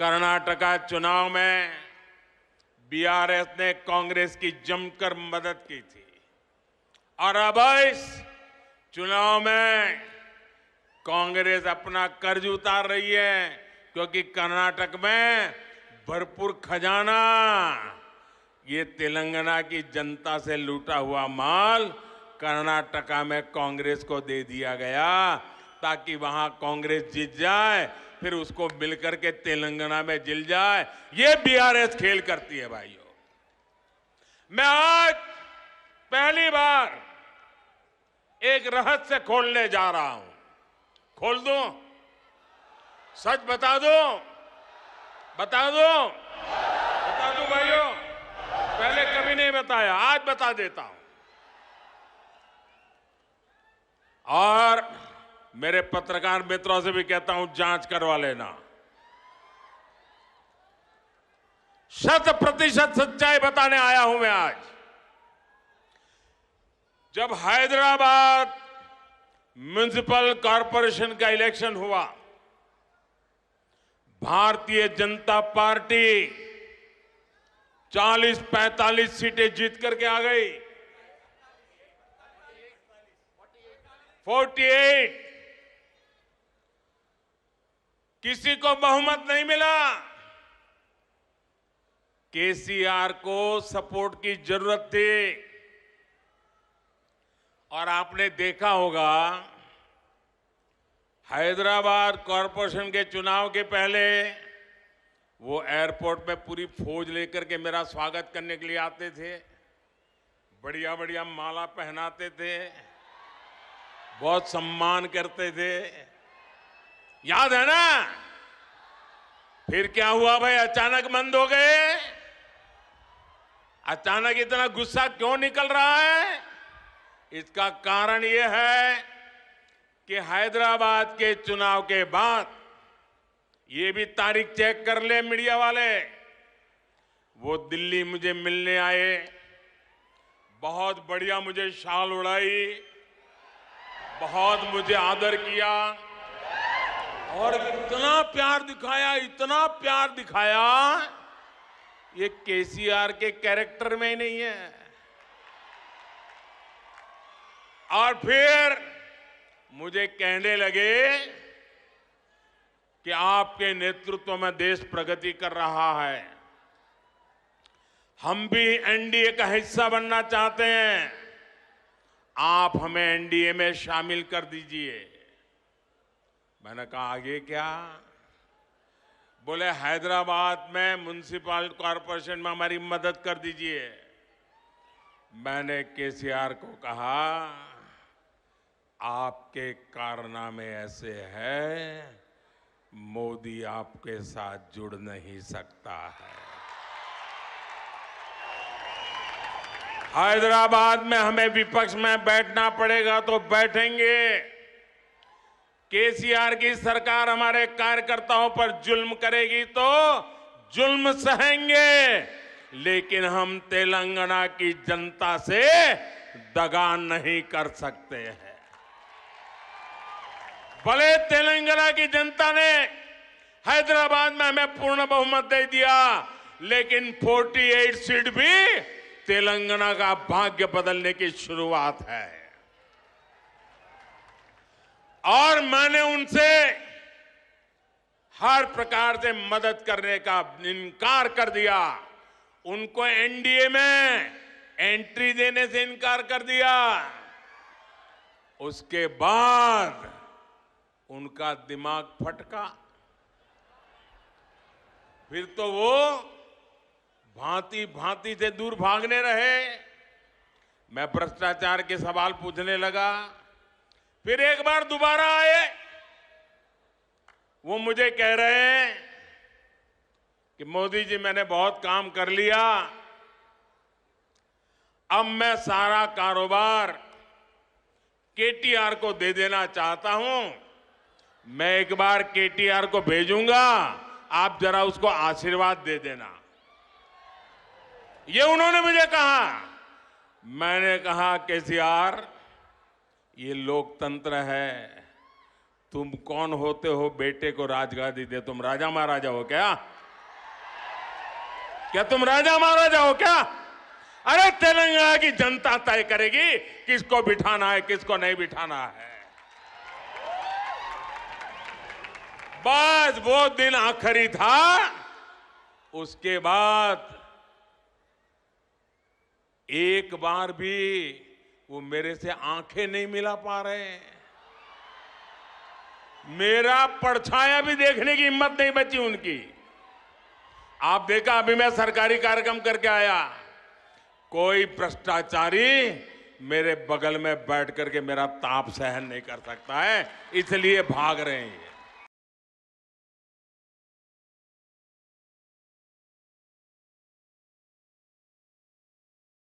कर्नाटका चुनाव में बीआरएस ने कांग्रेस की जमकर मदद की थी और अब इस चुनाव में कांग्रेस अपना कर्ज उतार रही है, क्योंकि कर्नाटक में भरपूर खजाना, ये तेलंगाना की जनता से लूटा हुआ माल कर्नाटका में कांग्रेस को दे दिया गया ताकि वहां कांग्रेस जीत जाए, फिर उसको मिलकर के तेलंगाना में जिल जाए। ये बीआरएस खेल करती है भाइयों। मैं आज पहली बार एक रहस्य खोलने जा रहा हूं। खोल दूं? सच बता दूं? बता दूं? बता दूं भाइयों? पहले कभी नहीं बताया, आज बता देता हूं। और मेरे पत्रकार मित्रों से भी कहता हूं, जांच करवा लेना। 100% सच्चाई बताने आया हूं मैं आज। जब हैदराबाद म्युनिसिपल कॉरपोरेशन का इलेक्शन हुआ, भारतीय जनता पार्टी 40-45 सीटें जीत करके आ गई। 48। किसी को बहुमत नहीं मिला। केसीआर को सपोर्ट की जरूरत थी। और आपने देखा होगा, हैदराबाद कॉरपोरेशन के चुनाव के पहले वो एयरपोर्ट में पूरी फौज लेकर के मेरा स्वागत करने के लिए आते थे, बढ़िया बढ़िया माला पहनाते थे, बहुत सम्मान करते थे। याद है ना? फिर क्या हुआ भाई? अचानक बंद हो गए। अचानक इतना गुस्सा क्यों निकल रहा है? इसका कारण यह है कि हैदराबाद के चुनाव के बाद, ये भी तारीख चेक कर ले मीडिया वाले, वो दिल्ली मुझे मिलने आए, बहुत बढ़िया मुझे शाल उड़ाई, बहुत मुझे आदर किया और इतना प्यार दिखाया, इतना प्यार दिखाया, ये केसीआर के कैरेक्टर में ही नहीं है। और फिर मुझे कहने लगे कि आपके नेतृत्व में देश प्रगति कर रहा है, हम भी एनडीए का हिस्सा बनना चाहते हैं, आप हमें एनडीए में शामिल कर दीजिए। मैंने कहा आगे क्या? बोले हैदराबाद में म्युनिसिपल कॉरपोरेशन में हमारी मदद कर दीजिए। मैंने केसीआर को कहा, आपके कारनामे ऐसे हैं, मोदी आपके साथ जुड़ नहीं सकता है। हैदराबाद में हमें विपक्ष में बैठना पड़ेगा तो बैठेंगे। केसीआर की सरकार हमारे कार्यकर्ताओं पर जुल्म करेगी तो जुल्म सहेंगे, लेकिन हम तेलंगाना की जनता से दगा नहीं कर सकते हैं। भले तेलंगाना की जनता ने हैदराबाद में हमें पूर्ण बहुमत दे दिया, लेकिन 48 सीट भी तेलंगाना का भाग्य बदलने की शुरुआत है। और मैंने उनसे हर प्रकार से मदद करने का इनकार कर दिया। उनको एनडीए में एंट्री देने से इनकार कर दिया। उसके बाद उनका दिमाग फटका। फिर तो वो भांति भांति से दूर भागने रहे। मैं भ्रष्टाचार के सवाल पूछने लगा, फिर एक बार दोबारा आए। वो मुझे कह रहे हैं कि मोदी जी मैंने बहुत काम कर लिया, अब मैं सारा कारोबार केटीआर को दे देना चाहता हूं। मैं एक बार केटीआर को भेजूंगा, आप जरा उसको आशीर्वाद दे देना। ये उन्होंने मुझे कहा। मैंने कहा केसीआर, ये लोकतंत्र है, तुम कौन होते हो बेटे को राजगादी दे? तुम राजा महाराजा हो क्या? क्या तुम राजा महाराजा हो क्या? अरे तेलंगाना की जनता तय करेगी किसको बिठाना है, किसको नहीं बिठाना है। बस वो दिन आखिरी था, उसके बाद एक बार भी वो मेरे से आंखें नहीं मिला पा रहे हैं। मेरा परछाया भी देखने की हिम्मत नहीं बची उनकी। आप देखा, अभी मैं सरकारी कार्यक्रम करके आया, कोई भ्रष्टाचारी मेरे बगल में बैठ करके मेरा ताप सहन नहीं कर सकता है, इसलिए भाग रहे हैं।